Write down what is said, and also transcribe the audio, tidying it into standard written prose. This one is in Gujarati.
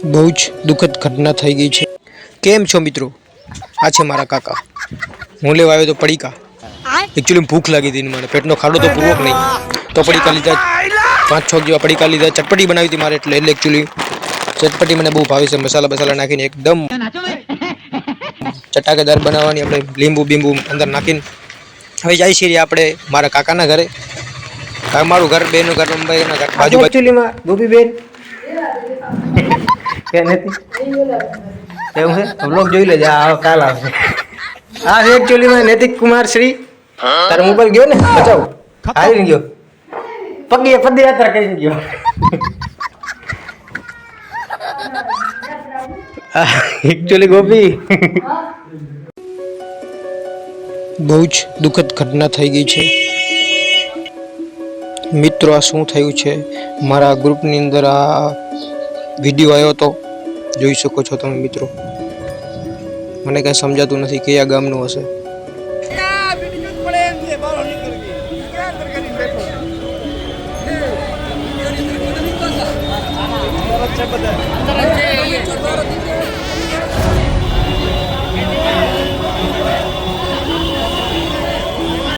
બહુ જ દુઃખદ ઘટના થઈ ગઈ છે। કેમ છો મિત્રો? આ છે મારા કાકા। હું લેવા આવ્યો તો પડીકા। એકચ્યુઅલી ભૂખ લાગી હતી મને, પેટનો ખાડો તો પૂરો નહીં તો પડીકા લીધા। 5-6 જેવા પડીકા લીધા। ચટપટી બનાવી હતી મારે એટલે એકચ્યુઅલી ચટપટી મને બહુ ભાવે છે। મસાલા બસાલા નાખીને એકદમ ચટાકેદાર બનાવવાની, આપણે લીંબુ બીંબુ અંદર નાખીને હવે જાય છીએ આપણે મારા કાકાના ઘરે। મારું ઘર બેનું ઘર મુંબઈના ઘર બાજુ એકચ્યુઅલીમાં ગોપીબેન કે નથી એવું છે તો બ્લોગ જોઈ લેજે, આ કાલ આવશે। આ છે એકચ્યુઅલીમાં નૈતિક કુમાર શ્રી। તારો મોબાઈલ ગયો ને બચાવ, હારી ગયો, પદયાત્રા કરીને ગયો। એકચ્યુઅલી ગોપી બહુ જ દુઃખદ ઘટના થઈ ગઈ છે મિત્રો। આ શું થયું છે? મારા ગ્રુપની અંદર આ વિડીયો આવ્યો તો જોઈ શકો છો તમે મિત્રો। મને કઈ સમજાતું નથી કયા ગામનું હશે।